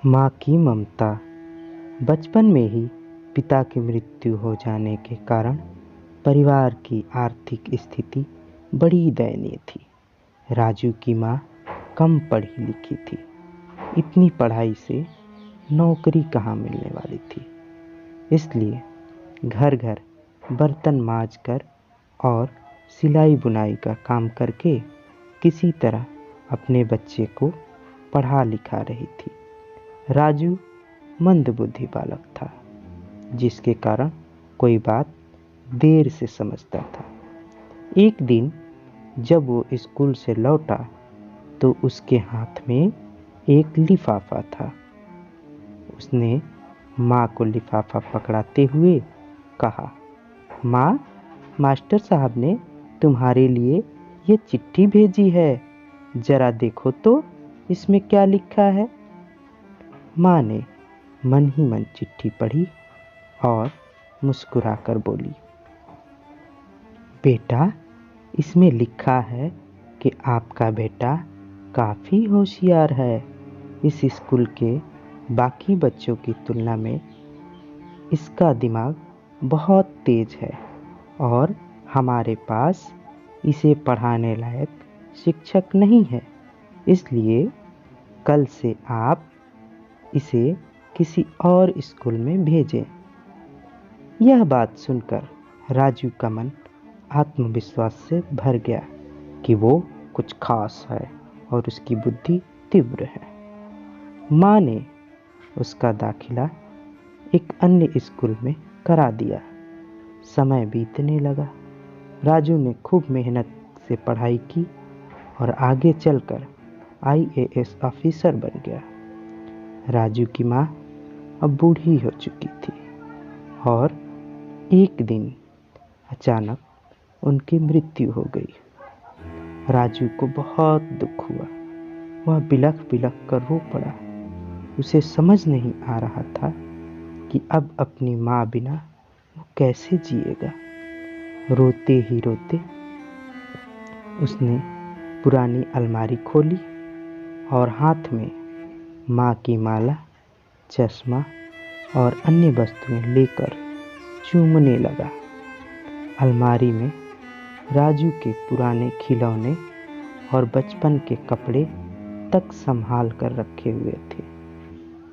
माँ की ममता। बचपन में ही पिता की मृत्यु हो जाने के कारण परिवार की आर्थिक स्थिति बड़ी दयनीय थी। राजू की माँ कम पढ़ी लिखी थी। इतनी पढ़ाई से नौकरी कहाँ मिलने वाली थी। इसलिए घर घर बर्तन मांज कर और सिलाई बुनाई का काम करके किसी तरह अपने बच्चे को पढ़ा लिखा रही थी। राजू मंदबुद्धि बालक था, जिसके कारण कोई बात देर से समझता था। एक दिन जब वो स्कूल से लौटा तो उसके हाथ में एक लिफाफा था। उसने माँ को लिफाफा पकड़ाते हुए कहा, माँ, मास्टर साहब ने तुम्हारे लिए ये चिट्ठी भेजी है, जरा देखो तो इसमें क्या लिखा है। माँ ने मन ही मन चिट्ठी पढ़ी और मुस्कुराकर बोली, बेटा, इसमें लिखा है कि आपका बेटा काफ़ी होशियार है। इस स्कूल के बाकी बच्चों की तुलना में इसका दिमाग बहुत तेज है और हमारे पास इसे पढ़ाने लायक शिक्षक नहीं है। इसलिए कल से आप इसे किसी और स्कूल में भेजें। यह बात सुनकर राजू का मन आत्मविश्वास से भर गया कि वो कुछ खास है और उसकी बुद्धि तीव्र है। माँ ने उसका दाखिला एक अन्य स्कूल में करा दिया। समय बीतने लगा। राजू ने खूब मेहनत से पढ़ाई की और आगे चलकर IAS ऑफिसर बन गया। राजू की माँ अब बूढ़ी हो चुकी थी और एक दिन अचानक उनकी मृत्यु हो गई। राजू को बहुत दुख हुआ। वह बिलख बिलख कर रो पड़ा। उसे समझ नहीं आ रहा था कि अब अपनी माँ बिना वो कैसे जिएगा। रोते ही रोते उसने पुरानी अलमारी खोली और हाथ में माँ की माला, चश्मा और अन्य वस्तुएं लेकर चूमने लगा। अलमारी में राजू के पुराने खिलौने और बचपन के कपड़े तक संभाल कर रखे हुए थे।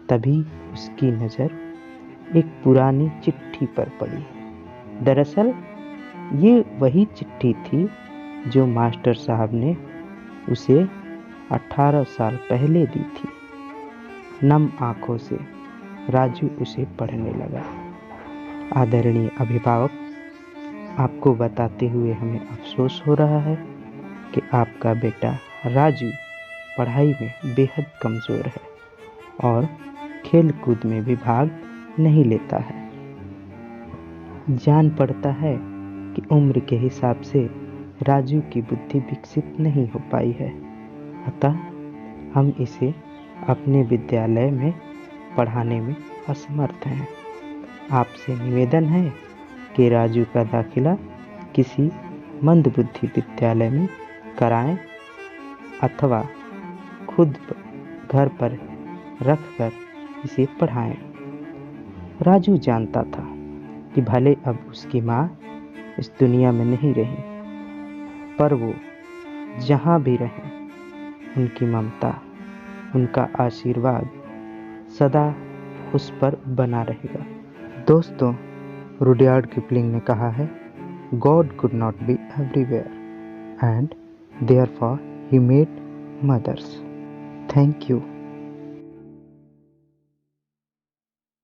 तभी उसकी नज़र एक पुरानी चिट्ठी पर पड़ी। दरअसल ये वही चिट्ठी थी जो मास्टर साहब ने उसे 18 साल पहले दी थी। नम आंखों से राजू उसे पढ़ने लगा। आदरणीय अभिभावक, आपको बताते हुए हमें अफसोस हो रहा है कि आपका बेटा राजू पढ़ाई में बेहद कमज़ोर है और खेल कूद में भी भाग नहीं लेता है। जान पड़ता है कि उम्र के हिसाब से राजू की बुद्धि विकसित नहीं हो पाई है, अतः हम इसे अपने विद्यालय में पढ़ाने में असमर्थ हैं। आपसे निवेदन है कि राजू का दाखिला किसी मंदबुद्धि विद्यालय में कराएं अथवा खुद घर पर रखकर इसे पढ़ाएं। राजू जानता था कि भले अब उसकी माँ इस दुनिया में नहीं रही, पर वो जहाँ भी रहे उनकी ममता, उनका आशीर्वाद सदा उस पर बना रहेगा। दोस्तों, रुडयार्ड किपलिंग ने कहा है, God could not be everywhere and therefore he made mothers. Thank you.